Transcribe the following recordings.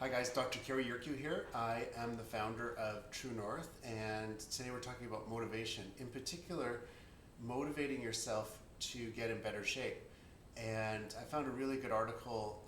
Hi guys, Dr. Kerry Yerkew here. I am the founder of True North, and today we're talking about motivation. In particular, motivating yourself to get in better shape. And I found a really good article.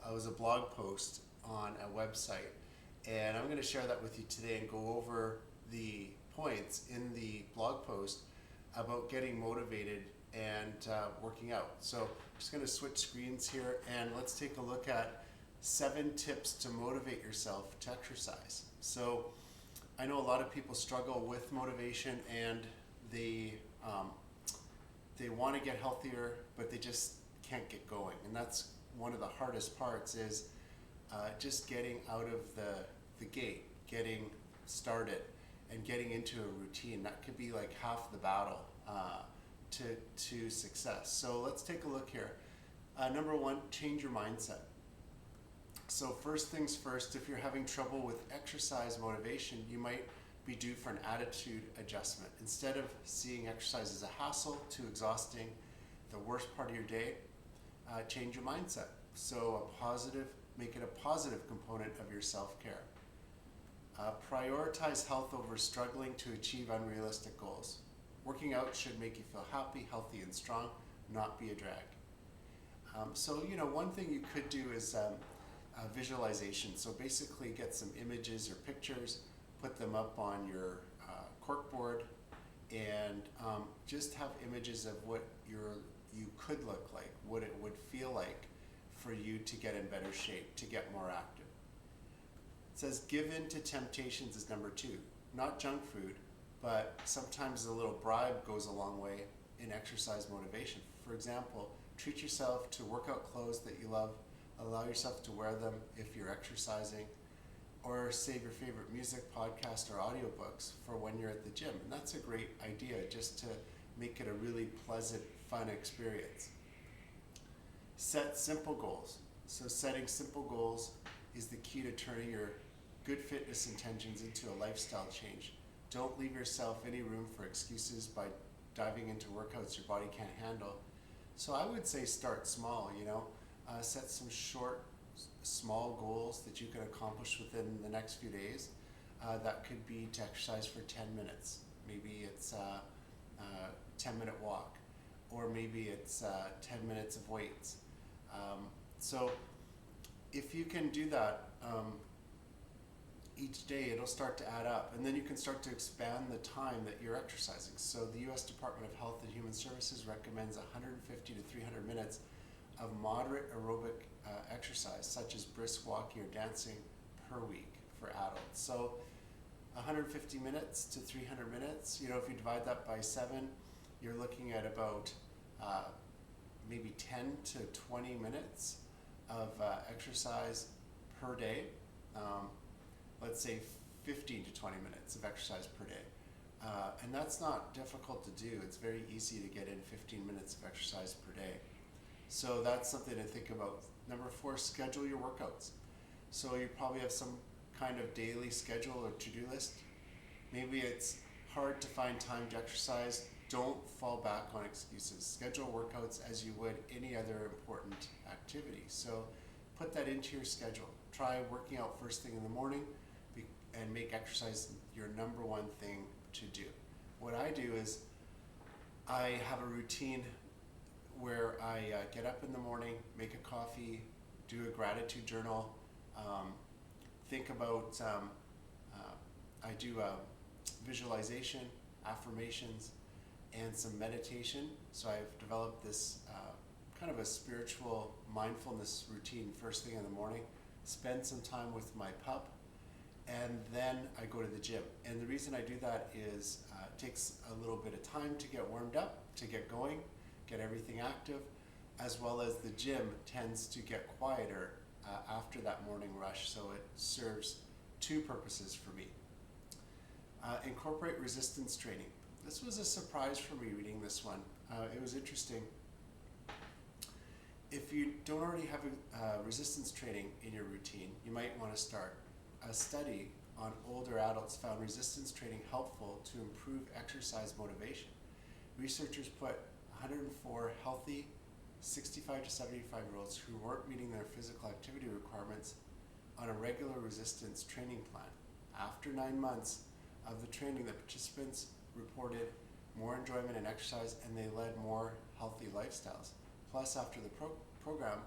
It was a blog post on a website, and I'm going to share that with you today and go over the points in the blog post about getting motivated and working out. So I'm just going to switch screens here, and let's take a look at 7 tips to motivate yourself to exercise. So I know a lot of people struggle with motivation, and they want to get healthier, but they just can't get going. And that's one of the hardest parts is just getting out of the gate, getting started, and getting into a routine. That could be like half the battle to success. So let's take a look here. Number 1, change your mindset. So first things first, if you're having trouble with exercise motivation, you might be due for an attitude adjustment. Instead of seeing exercise as a hassle, too exhausting, the worst part of your day, change your mindset. So make it a positive component of your self-care. Prioritize health over struggling to achieve unrealistic goals. Working out should make you feel happy, healthy, and strong, not be a drag. So one thing you could do is visualization. So basically get some images or pictures, put them up on your corkboard, and just have images of what you could look like, what it would feel like for you to get in better shape, to get more active. It says give in to temptations is number 2. Not junk food, but sometimes a little bribe goes a long way in exercise motivation. For example, treat yourself to workout clothes that you love. Allow yourself to wear them if you're exercising, or save your favorite music, podcast, or audiobooks for when you're at the gym. And that's a great idea, just to make it a really pleasant, fun experience. Set simple goals. So setting simple goals is the key to turning your good fitness intentions into a lifestyle change. Don't leave yourself any room for excuses by diving into workouts your body can't handle. So I would say start small, set some short, small goals that you can accomplish within the next few days. That could be to exercise for 10 minutes. Maybe it's a 10-minute walk, or maybe it's 10 minutes of weights. So if you can do that each day, it'll start to add up, and then you can start to expand the time that you're exercising. So the U.S. Department of Health and Human Services recommends 150 to 300 minutes of moderate aerobic exercise, such as brisk walking or dancing per week for adults. So 150 minutes to 300 minutes, if you divide that by 7, you're looking at about maybe 10 to 20 minutes of exercise per day. Let's say 15 to 20 minutes of exercise per day. And that's not difficult to do. It's very easy to get in 15 minutes of exercise per day. So that's something to think about. Number 4, schedule your workouts. So you probably have some kind of daily schedule or to-do list. Maybe it's hard to find time to exercise. Don't fall back on excuses. Schedule workouts as you would any other important activity. So put that into your schedule. Try working out first thing in the morning and make exercise your number 1 thing to do. What I do is I have a routine where I get up in the morning, make a coffee, do a gratitude journal, think about, I do visualization, affirmations, and some meditation. So I've developed this kind of a spiritual mindfulness routine first thing in the morning, spend some time with my pup, and then I go to the gym. And the reason I do that is it takes a little bit of time to get warmed up, to get going, get everything active, as well as the gym tends to get quieter after that morning rush, so it serves 2 purposes for me. Incorporate resistance training. This was a surprise for me reading this one. It was interesting. If you don't already have resistance training in your routine, you might want to start. A study on older adults found resistance training helpful to improve exercise motivation. Researchers put 104 healthy 65 to 75-year-olds who weren't meeting their physical activity requirements on a regular resistance training plan. After 9 months of the training, the participants reported more enjoyment in exercise and they led more healthy lifestyles. Plus, after the program,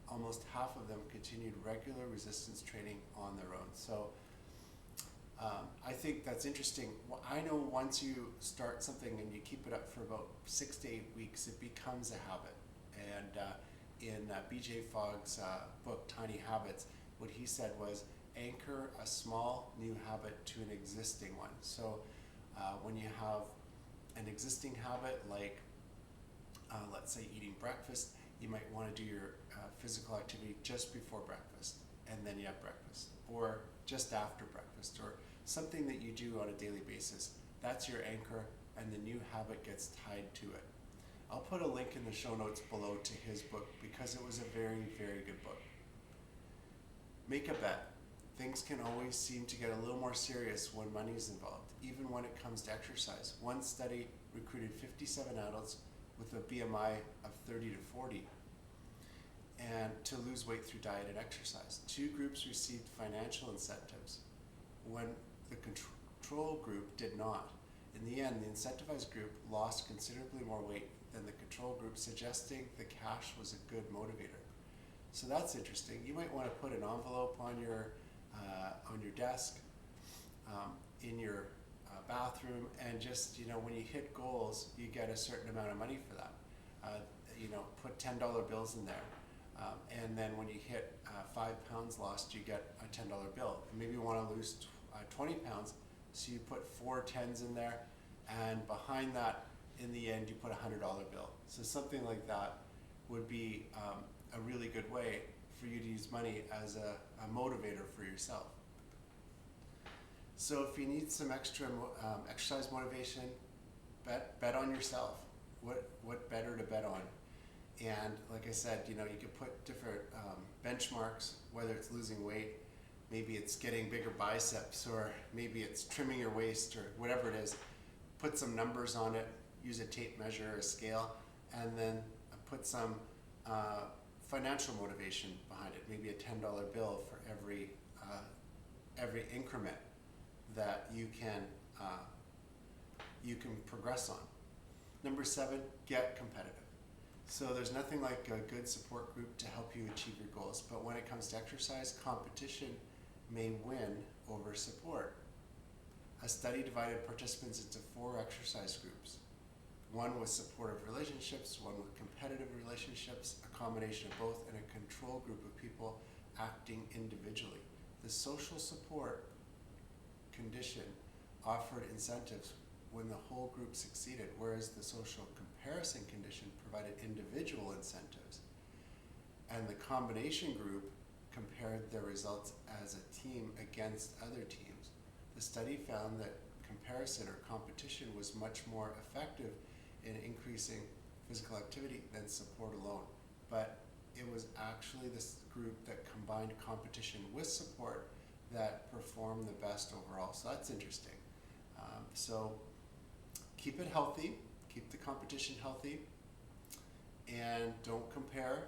almost half of them continued regular resistance training on their own. So I think that's interesting. I know once you start something and you keep it up for about 6 to 8 weeks, it becomes a habit. And in BJ Fogg's book, Tiny Habits, what he said was anchor a small new habit to an existing one. So when you have an existing habit like let's say eating breakfast, you might want to do your physical activity just before breakfast and then you have breakfast, or just after breakfast, or something that you do on a daily basis. That's your anchor, and the new habit gets tied to it. I'll put a link in the show notes below to his book because it was a very, very good book. Make a bet. Things can always seem to get a little more serious when money's involved, even when it comes to exercise. One study recruited 57 adults with a BMI of 30 to 40 and to lose weight through diet and exercise. 2 groups received financial incentives when the control group did not. In the end, the incentivized group lost considerably more weight than the control group, suggesting the cash was a good motivator. So that's interesting. You might want to put an envelope on your desk, in your bathroom, and just, when you hit goals, you get a certain amount of money for that. Put $10 bills in there. And then when you hit 5 pounds lost, you get a $10 bill. And maybe you want to lose 20 pounds, so you put 4 10s in there, and behind that, in the end, you put a $100 bill. So something like that would be a really good way for you to use money as a motivator for yourself. So if you need some extra exercise motivation, bet on yourself. What better to bet on? And like I said, you could put different benchmarks, whether it's losing weight, maybe it's getting bigger biceps, or maybe it's trimming your waist, or whatever it is. Put some numbers on it, use a tape measure or a scale, and then put some financial motivation behind it, maybe a $10 bill for every increment that you can progress on. Number 7, get competitive. So there's nothing like a good support group to help you achieve your goals, but when it comes to exercise, competition may win over support. A study divided participants into 4 exercise groups. One with supportive relationships, one with competitive relationships, a combination of both, and a control group of people acting individually. The social support condition offered incentives when the whole group succeeded, whereas the social comparison condition provided individual incentives. And the combination group compared their results as a team against other teams. The study found that comparison or competition was much more effective in increasing physical activity than support alone. But it was actually this group that combined competition with support that performed the best overall. So that's interesting. So keep it healthy, keep the competition healthy, and don't compare,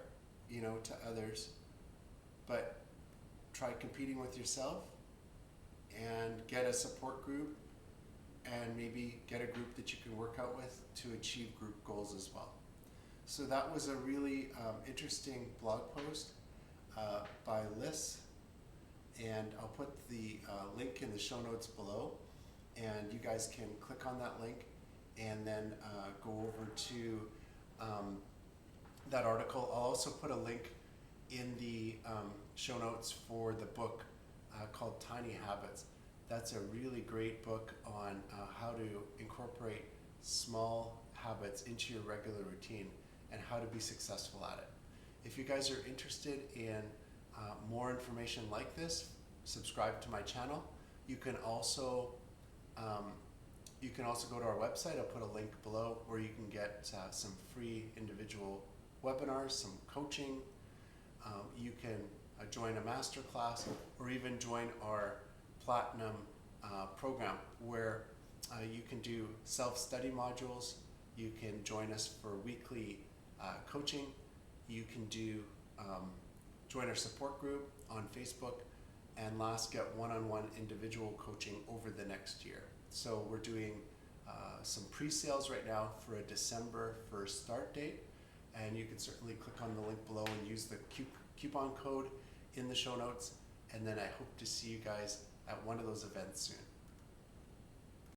to others, but try competing with yourself and get a support group, and maybe get a group that you can work out with to achieve group goals as well. So that was a really interesting blog post by Liz, and I'll put the link in the show notes below, and you guys can click on that link and then go over to that article. I'll also put a link in the show notes for the book called Tiny Habits. That's a really great book on how to incorporate small habits into your regular routine and how to be successful at it. If you guys are interested in more information like this, subscribe to my channel. You can also go to our website. I'll put a link below where you can get some free individual webinars, some coaching. You can join a master class, or even join our Platinum program, where you can do self-study modules. You can join us for weekly coaching. You can join our support group on Facebook. and last, get one-on-one individual coaching over the next year. So we're doing some pre-sales right now for a December 1st start date, and you can certainly click on the link below and use the coupon code in the show notes, and then I hope to see you guys at one of those events soon.